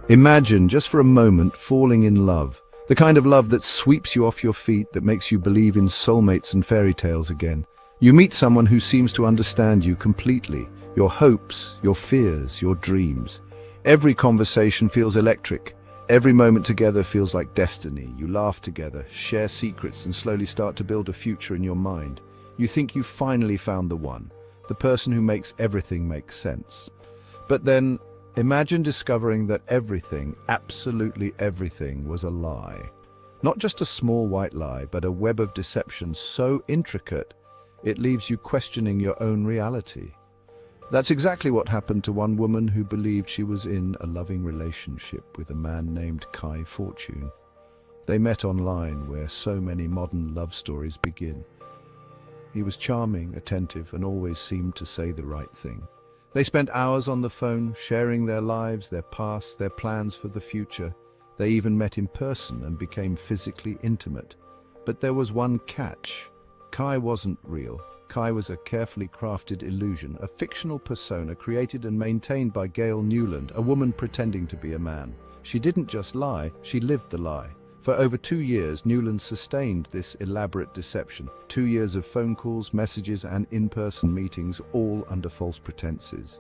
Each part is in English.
Imagine, just for a moment, falling in love. The kind of love that sweeps you off your feet, that makes you believe in soulmates and fairy tales again. You meet someone who seems to understand you completely, your hopes, your fears, your dreams. Every conversation feels electric. Every moment together feels like destiny. You laugh together, share secrets, and slowly start to build a future in your mind. You think you finally found the one, the person who makes everything make sense. But then, imagine discovering that everything, absolutely everything, was a lie. Not just a small white lie, but a web of deception so intricate, it leaves you questioning your own reality. That's exactly what happened to one woman who believed she was in a loving relationship with a man named Kai Fortune. They met online, where so many modern love stories begin. He was charming, attentive, and always seemed to say the right thing. They spent hours on the phone, sharing their lives, their past, their plans for the future. They even met in person and became physically intimate. But there was one catch. Kai wasn't real. Kai was a carefully crafted illusion, a fictional persona created and maintained by Gail Newland, a woman pretending to be a man. She didn't just lie, she lived the lie. For over 2 years, Newland sustained this elaborate deception. 2 years of phone calls, messages, and in-person meetings, all under false pretenses.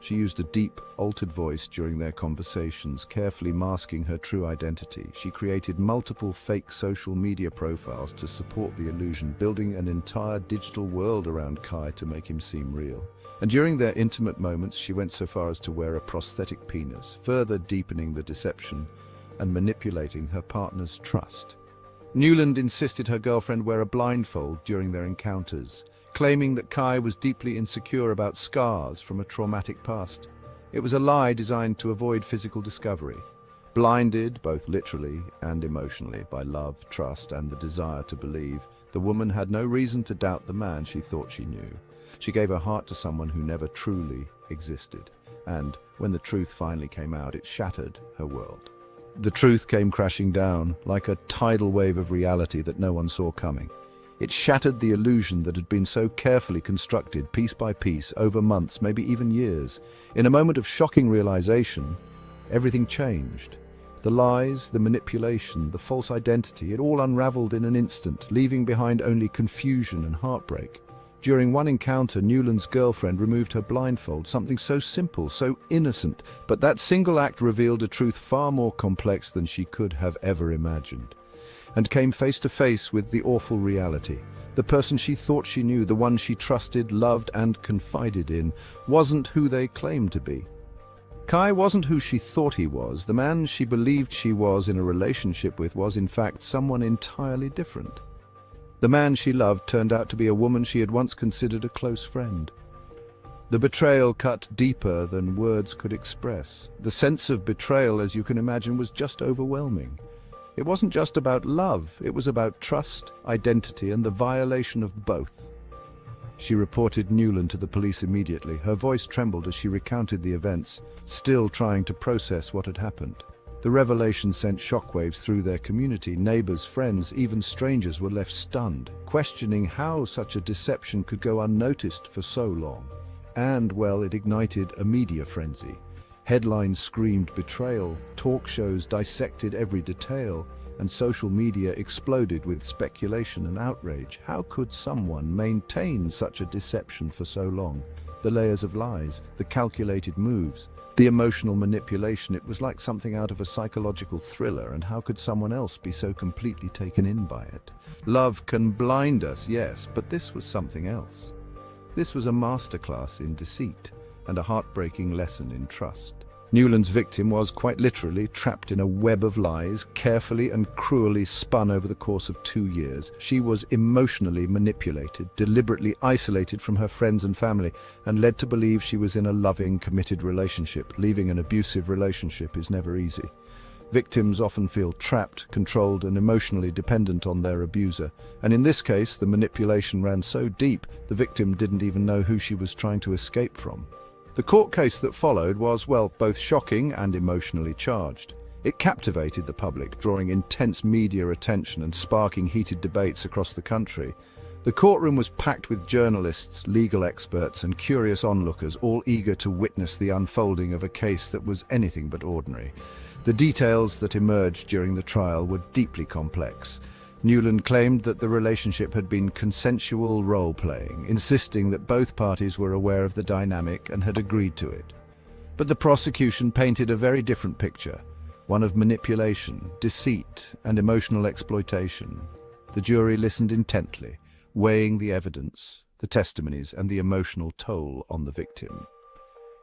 She used a deep, altered voice during their conversations, carefully masking her true identity. She created multiple fake social media profiles to support the illusion, building an entire digital world around Kai to make him seem real. And during their intimate moments, she went so far as to wear a prosthetic penis, further deepening the deception and manipulating her partner's trust. Newland insisted her girlfriend wear a blindfold during their encounters, claiming that Kai was deeply insecure about scars from a traumatic past. It was a lie designed to avoid physical discovery. Blinded, both literally and emotionally, by love, trust, and the desire to believe, the woman had no reason to doubt the man she thought she knew. She gave her heart to someone who never truly existed. And when the truth finally came out, it shattered her world. The truth came crashing down, like a tidal wave of reality that no one saw coming. It shattered the illusion that had been so carefully constructed, piece by piece, over months, maybe even years. In a moment of shocking realization, everything changed. The lies, the manipulation, the false identity, it all unraveled in an instant, leaving behind only confusion and heartbreak. During one encounter, Newland's girlfriend removed her blindfold, something so simple, so innocent, but that single act revealed a truth far more complex than she could have ever imagined, and came face to face with the awful reality. The person she thought she knew, the one she trusted, loved, and confided in, wasn't who they claimed to be. Kai wasn't who she thought he was. The man she believed she was in a relationship with was, in fact, someone entirely different. The man she loved turned out to be a woman she had once considered a close friend. The betrayal cut deeper than words could express. The sense of betrayal, as you can imagine, was just overwhelming. It wasn't just about love, it was about trust, identity, and the violation of both. She reported Newland to the police immediately. Her voice trembled as she recounted the events, still trying to process what had happened. The revelation sent shockwaves through their community. Neighbors, friends, even strangers were left stunned, questioning how such a deception could go unnoticed for so long. And, well, it ignited a media frenzy. Headlines screamed betrayal, talk shows dissected every detail, and social media exploded with speculation and outrage. How could someone maintain such a deception for so long? The layers of lies, the calculated moves, the emotional manipulation, it was like something out of a psychological thriller, and how could someone else be so completely taken in by it? Love can blind us, yes, but this was something else. This was a masterclass in deceit and a heartbreaking lesson in trust. Newland's victim was, quite literally, trapped in a web of lies, carefully and cruelly spun over the course of 2 years. She was emotionally manipulated, deliberately isolated from her friends and family, and led to believe she was in a loving, committed relationship. Leaving an abusive relationship is never easy. Victims often feel trapped, controlled, and emotionally dependent on their abuser. And in this case, the manipulation ran so deep, the victim didn't even know who she was trying to escape from. The court case that followed was, well, both shocking and emotionally charged. It captivated the public, drawing intense media attention and sparking heated debates across the country. The courtroom was packed with journalists, legal experts, and curious onlookers, all eager to witness the unfolding of a case that was anything but ordinary. The details that emerged during the trial were deeply complex. Newland claimed that the relationship had been consensual role-playing, insisting that both parties were aware of the dynamic and had agreed to it. But the prosecution painted a very different picture, one of manipulation, deceit, and emotional exploitation. The jury listened intently, weighing the evidence, the testimonies, and the emotional toll on the victim.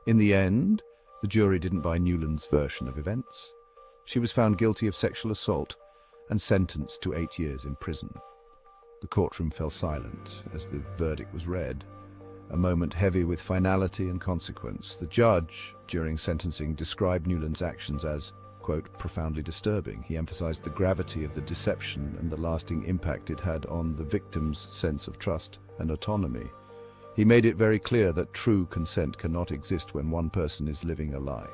In the end, the jury didn't buy Newland's version of events. She was found guilty of sexual assault and sentenced to 8 years in prison. The courtroom fell silent as the verdict was read, a moment heavy with finality and consequence. The judge, during sentencing, described Newland's actions as, quote, profoundly disturbing. He emphasized the gravity of the deception and the lasting impact it had on the victim's sense of trust and autonomy. He made it very clear that true consent cannot exist when one person is living a lie.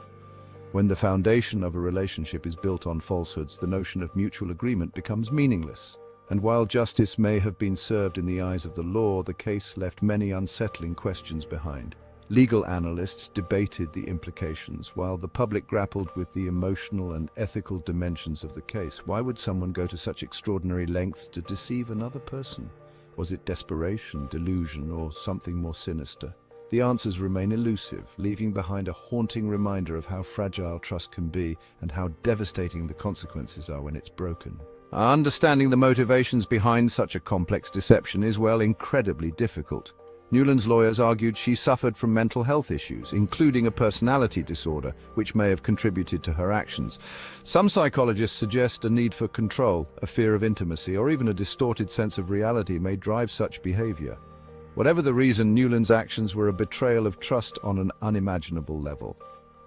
When the foundation of a relationship is built on falsehoods, the notion of mutual agreement becomes meaningless. And while justice may have been served in the eyes of the law, the case left many unsettling questions behind. Legal analysts debated the implications, while the public grappled with the emotional and ethical dimensions of the case. Why would someone go to such extraordinary lengths to deceive another person? Was it desperation, delusion, or something more sinister? The answers remain elusive, leaving behind a haunting reminder of how fragile trust can be and how devastating the consequences are when it's broken. Understanding the motivations behind such a complex deception is, well, incredibly difficult. Newland's lawyers argued she suffered from mental health issues, including a personality disorder, which may have contributed to her actions. Some psychologists suggest a need for control, a fear of intimacy, or even a distorted sense of reality may drive such behavior. Whatever the reason, Newland's actions were a betrayal of trust on an unimaginable level.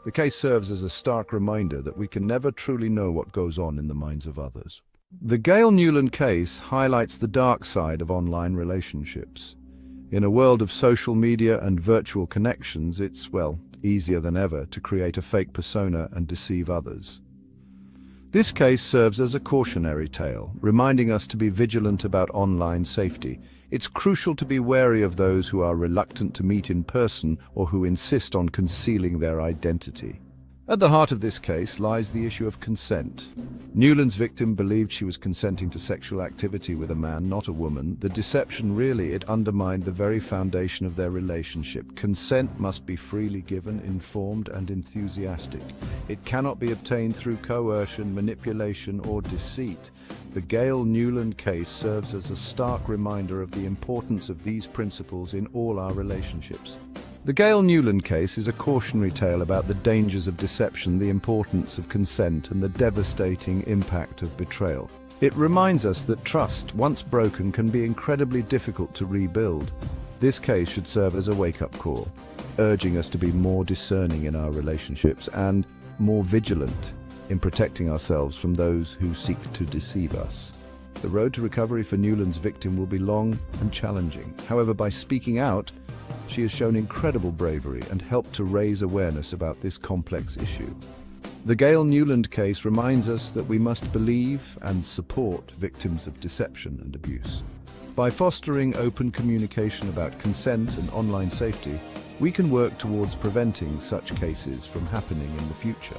The case serves as a stark reminder that we can never truly know what goes on in the minds of others. The Gail Newland case highlights the dark side of online relationships. In a world of social media and virtual connections, it's, well, easier than ever to create a fake persona and deceive others. This case serves as a cautionary tale, reminding us to be vigilant about online safety. It's crucial to be wary of those who are reluctant to meet in person or who insist on concealing their identity. At the heart of this case lies the issue of consent. Newland's victim believed she was consenting to sexual activity with a man, not a woman. The deception it undermined the very foundation of their relationship. Consent must be freely given, informed, and enthusiastic. It cannot be obtained through coercion, manipulation, or deceit. The Gail Newland case serves as a stark reminder of the importance of these principles in all our relationships. The Gail Newland case is a cautionary tale about the dangers of deception, the importance of consent, and the devastating impact of betrayal. It reminds us that trust, once broken, can be incredibly difficult to rebuild. This case should serve as a wake-up call, urging us to be more discerning in our relationships and more vigilant in protecting ourselves from those who seek to deceive us. The road to recovery for Newland's victim will be long and challenging. However, by speaking out, she has shown incredible bravery and helped to raise awareness about this complex issue. The Gail Newland case reminds us that we must believe and support victims of deception and abuse. By fostering open communication about consent and online safety, we can work towards preventing such cases from happening in the future.